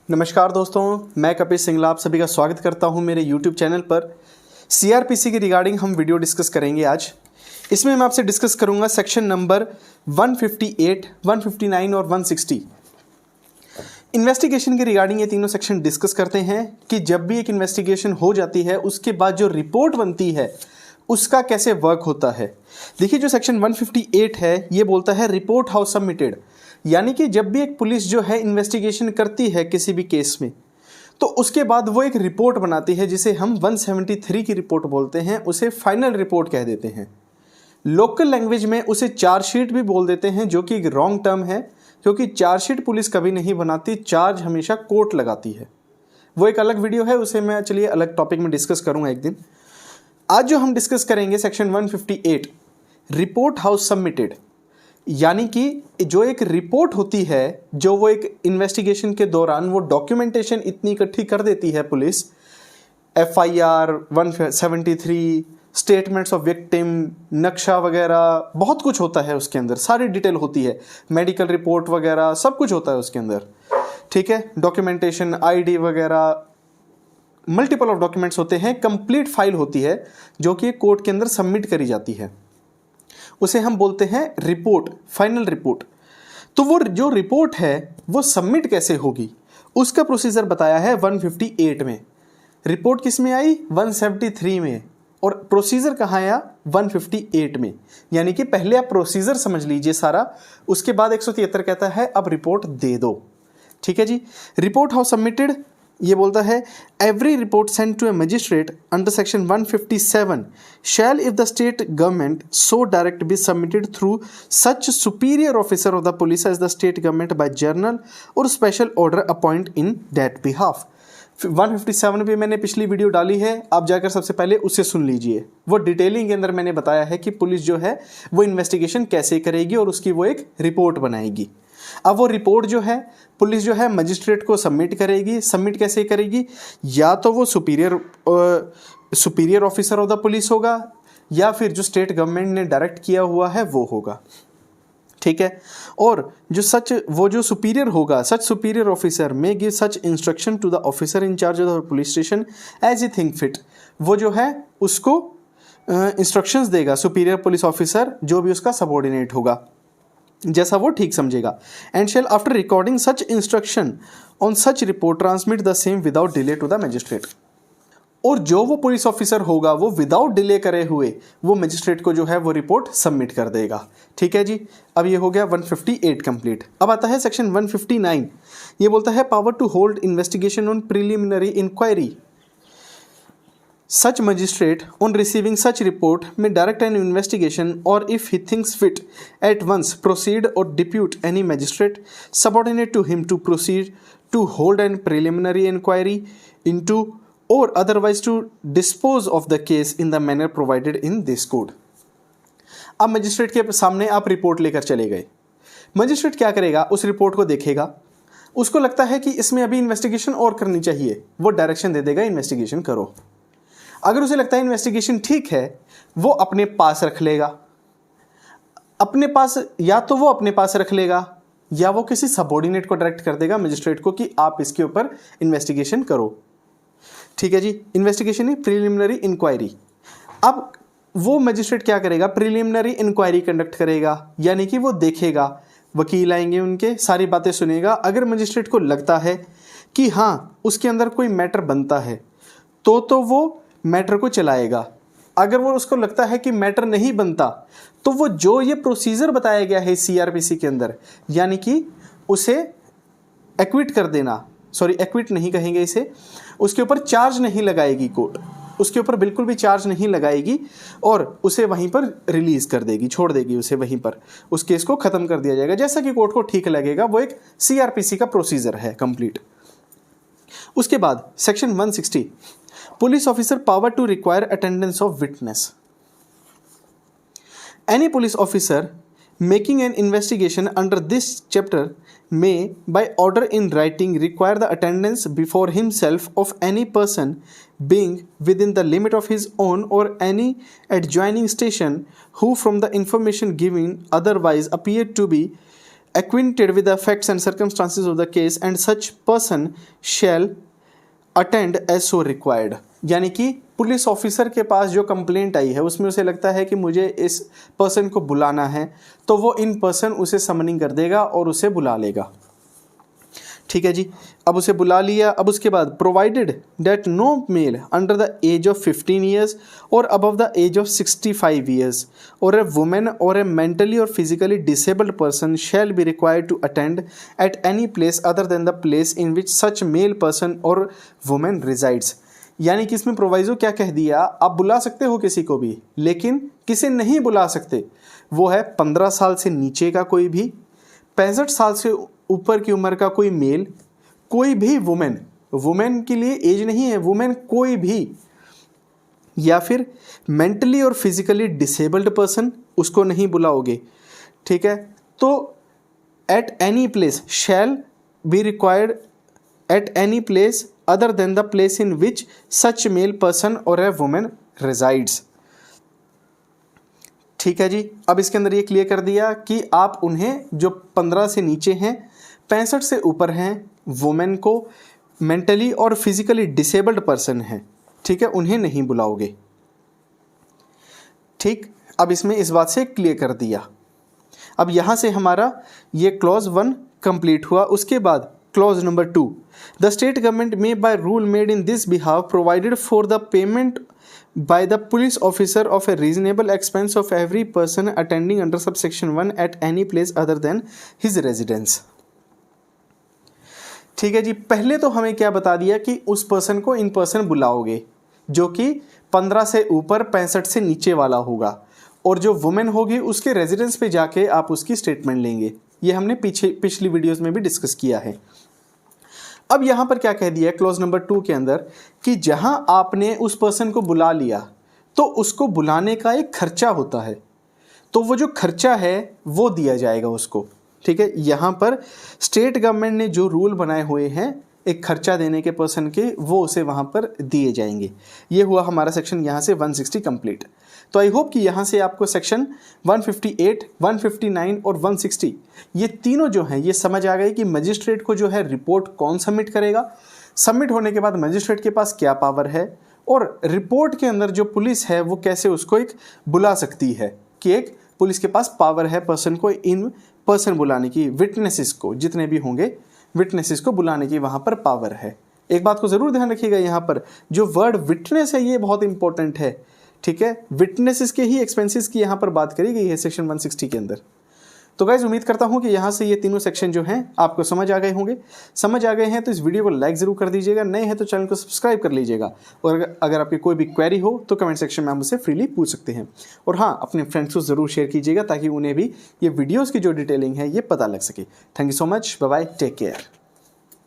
नमस्कार दोस्तों, मैं कपिल सिंगला आप सभी का स्वागत करता हूं मेरे YouTube चैनल पर। सीआरपीसी के रिगार्डिंग हम वीडियो डिस्कस करेंगे आज। इसमें मैं आपसे डिस्कस करूंगा सेक्शन नंबर 158, 159 और 160। इन्वेस्टिगेशन के रिगार्डिंग ये तीनों सेक्शन डिस्कस करते हैं कि जब भी एक इन्वेस्टिगेशन हो जाती है उसके बाद जो रिपोर्ट बनती है उसका कैसे वर्क होता है। देखिए, जो सेक्शन 158 है ये बोलता है रिपोर्ट हाउ सबमिटेड, यानी कि जब भी एक पुलिस जो है इन्वेस्टिगेशन करती है किसी भी केस में तो उसके बाद वो एक रिपोर्ट बनाती है जिसे हम 173 की रिपोर्ट बोलते हैं, उसे फाइनल रिपोर्ट कह देते हैं। लोकल लैंग्वेज में उसे चार्जशीट भी बोल देते हैं, जो कि एक रॉन्ग टर्म है क्योंकि चार्जशीट पुलिस कभी नहीं बनाती, चार्ज हमेशा कोर्ट लगाती है। वो एक अलग वीडियो है, उसे मैं चलिए अलग टॉपिक में डिस्कस करूंगा एक दिन। आज जो हम डिस्कस करेंगे सेक्शन 158 रिपोर्ट हाउ सबमिटेड, यानी कि जो एक रिपोर्ट होती है, जो वो एक इन्वेस्टिगेशन के दौरान वो डॉक्यूमेंटेशन इतनी इकट्ठी कर देती है police, FIR 173, statements of victim, नक्शा वगैरह बहुत कुछ होता है उसके अंदर, सारी डिटेल होती है, मेडिकल रिपोर्ट वगैरह सब कुछ होता है उसके अंदर। ठीक है, डॉक्यूमेंटेशन, ID वगैरह, मल्टीपल ऑफ डॉक्यूमेंट्स होते हैं, कंप्लीट फाइल होती है जो कि कोर्ट के अंदर सबमिट करी जाती है, उसे हम बोलते हैं रिपोर्ट, फाइनल रिपोर्ट। तो वो जो रिपोर्ट है वो सबमिट कैसे होगी उसका प्रोसीजर बताया है 158 में। रिपोर्ट किस में आई? 173 में। और प्रोसीजर कहाँ आया? 158 में। यानी कि पहले आप प्रोसीजर समझ लीजिए सारा, उसके बाद 173 कहता है अब रिपोर्ट दे दो। ठीक है जी। रिपोर्ट हाउ सबमिटेड ये बोलता है every report sent to a magistrate under section 157 shall if the state government so direct be submitted through such superior officer of the police as the state government by general or special order appoint in that behalf. 157 पे मैंने पिछली video डाली है, आप जाकर सबसे पहले उसे सुन लीजिए। वो डिटेलिंग के अंदर मैंने बताया है कि पुलिस जो है वो इन्वेस्टिगेशन कैसे करेगी और उसकी वो एक रिपोर्ट बनाएगी। अब वो रिपोर्ट जो है पुलिस जो है मजिस्ट्रेट को सबमिट करेगी। सबमिट कैसे करेगी? या तो वो superior officer of the police होगा या फिर जो स्टेट गवर्नमेंट ने डायरेक्ट किया हुआ है वो होगा। ठीक है। और जो सुपीरियर होगा, such superior officer may give such instruction to the officer in charge of the police station as he think fit. वो जो है उसको इंस्ट्रक्शंस देगा सुपीरियर पुलिस ऑफिसर, जो भी उसका सबऑर्डिनेट होगा, जैसा वो ठीक समझेगा। And shall after recording such instruction on such report transmit the same without delay to the magistrate. और जो वो पुलिस ऑफिसर होगा वो विदाउट डिले करे हुए वो मजिस्ट्रेट को जो है वो रिपोर्ट सबमिट कर देगा। ठीक है जी। अब ये हो गया 158 कंप्लीट। अब आता है सेक्शन 159। ये बोलता है power to hold investigation on preliminary inquiry. Such magistrate, on receiving such report, may direct an investigation or, if he thinks fit, at once proceed or depute any magistrate subordinate to him to proceed to hold an preliminary inquiry into or otherwise to dispose of the case in the manner provided in this code. अब magistrate के सामने आप report लेकर चले गए। Magistrate क्या करेगा? उस रिपोर्ट को देखेगा, उसको लगता है कि इसमें अभी इन्वेस्टिगेशन और करनी चाहिए, वो डायरेक्शन दे देगा इन्वेस्टिगेशन करो। अगर उसे लगता है इन्वेस्टिगेशन ठीक है वो अपने पास रख लेगा। अपने पास या तो वो अपने पास रख लेगा या वो किसी सबऑर्डिनेट को डायरेक्ट कर देगा मजिस्ट्रेट को कि आप इसके ऊपर इन्वेस्टिगेशन करो। ठीक है जी। इन्वेस्टिगेशन है प्रिलिमिनरी इंक्वायरी। अब वो मजिस्ट्रेट क्या करेगा? प्रिलिमिनरी इंक्वायरी कंडक्ट करेगा, यानी कि वो देखेगा, वकील आएंगे उनके, सारी बातें सुनेगा। अगर मजिस्ट्रेट को लगता है कि हाँ उसके अंदर कोई मैटर बनता है तो वो मैटर को चलाएगा। अगर वो उसको लगता है कि मैटर नहीं बनता तो वो जो ये प्रोसीजर बताया गया है CRPC के अंदर, यानी कि उसे एक्विट कर देना, सॉरी एक्विट नहीं कहेंगे इसे, उसके ऊपर चार्ज नहीं लगाएगी कोर्ट, उसके ऊपर बिल्कुल भी चार्ज नहीं लगाएगी और उसे वहीं पर रिलीज कर देगी, छोड़ देगी उसे वहीं पर, उस केस को खत्म कर दिया जाएगा जैसा कि कोर्ट को ठीक लगेगा। वो एक CRPC का प्रोसीजर है कंप्लीट। उसके बाद section 160 Police officer power to require attendance of witness. Any police officer making an investigation under this chapter may, by order in writing, require the attendance before himself of any person being within the limit of his own or any adjoining station who from the information given otherwise appeared to be acquainted with the facts and circumstances of the case and such person shall attend as so required। यानी कि police officer के पास जो complaint आई है उसमें उसे लगता है कि मुझे इस पर्सन को बुलाना है, तो वो इन पर्सन उसे समनिंग कर देगा और उसे बुला लेगा। ठीक है जी, अब उसे बुला लिया। अब उसके बाद provided that no male under the age of 15 years or above the age of 65 years or a women or a mentally or physically disabled person shall be required to attend at any place other than the place in which such male person or women resides. यानी कि इसमें proviso क्या कह दिया, आप बुला सकते हो किसी को भी, लेकिन किसे नहीं बुला सकते, वो है 15 साल से नीचे का कोई भी, 65 साल से ऊपर की उम्र का कोई मेल, कोई भी वुमेन, वुमेन के लिए एज नहीं है, वुमेन कोई भी, या फिर mentally or physically disabled person, उसको नहीं बुलाओगे। ठीक है, तो eight any place shell be required at any place other than the place in which such male person और ए वुमेन रिजाइड्स। ठीक है जी, अब इसके अंदर ये क्लियर कर दिया कि आप उन्हें जो 15 से नीचे हैं, 65 से ऊपर हैं, वुमेन को mentally or physically disabled person हैं, ठीक है, उन्हें नहीं बुलाओगे। ठीक, अब इसमें इस बात से क्लियर कर दिया। अब यहाँ से हमारा ये क्लॉज 1 कंप्लीट हुआ। उसके बाद clause number 2, the state government may by rule made in this behalf provided for the payment by the police officer of a reasonable expense of every person attending under subsection 1 at any place other than his residence। ठीक है जी, पहले तो हमें क्या बता दिया कि उस पर्सन को इन पर्सन बुलाओगे जो कि 15 से ऊपर 65 से नीचे वाला होगा, और जो वुमेन होगी उसके रेजिडेंस पे जाके आप उसकी स्टेटमेंट लेंगे। ये हमने पिछली वीडियोस में भी डिस्कस किया है। अब यहाँ पर क्या कह दिया है क्लॉज नंबर 2 के अंदर कि जहाँ आपने उस पर्सन को बुला लिया तो उसको बुलाने का एक खर्चा होता है, तो वो जो खर्चा है वो दिया जाएगा उसको। ठीक है, यहाँ पर स्टेट गवर्नमेंट ने जो रूल बनाए हुए हैं एक खर्चा देने के पर्सन के, वो उसे वहाँ पर दिए जाएंगे। ये हुआ हमारा सेक्शन यहाँ से 160 कंप्लीट। तो आई होप कि यहाँ से आपको सेक्शन 158, 159 और 160 ये तीनों जो हैं ये समझ आ गए कि मजिस्ट्रेट को जो है रिपोर्ट कौन सबमिट करेगा, सबमिट होने के बाद मजिस्ट्रेट के पास क्या पावर है, और रिपोर्ट के अंदर जो पुलिस है वो कैसे उसको एक बुला सकती है, कि एक पुलिस के पास पावर है पर्सन को इन पर्सन बुलाने की, विटनेसेस को जितने भी होंगे विटनेसेस को बुलाने की वहाँ पर पावर है। एक बात को ज़रूर ध्यान रखिएगा, यहाँ पर जो वर्ड विटनेस है ये बहुत इंपॉर्टेंट है। ठीक है, विटनेसेस के ही एक्सपेंसेस की यहाँ पर बात करी गई है सेक्शन 160 के अंदर। तो गाइज उम्मीद करता हूँ कि यहाँ से ये तीनों सेक्शन जो हैं आपको समझ आ गए होंगे। समझ आ गए हैं तो इस वीडियो को लाइक ज़रूर कर दीजिएगा, नए हैं तो चैनल को सब्सक्राइब कर लीजिएगा, और अगर आपकी कोई भी क्वेरी हो तो कमेंट सेक्शन में आप मुझसे फ्रीली पूछ सकते हैं। और हाँ, अपने फ्रेंड्स को ज़रूर शेयर कीजिएगा ताकि उन्हें भी ये वीडियोज़ की जो डिटेलिंग है ये पता लग सके। Thank you so much, bye bye, take care.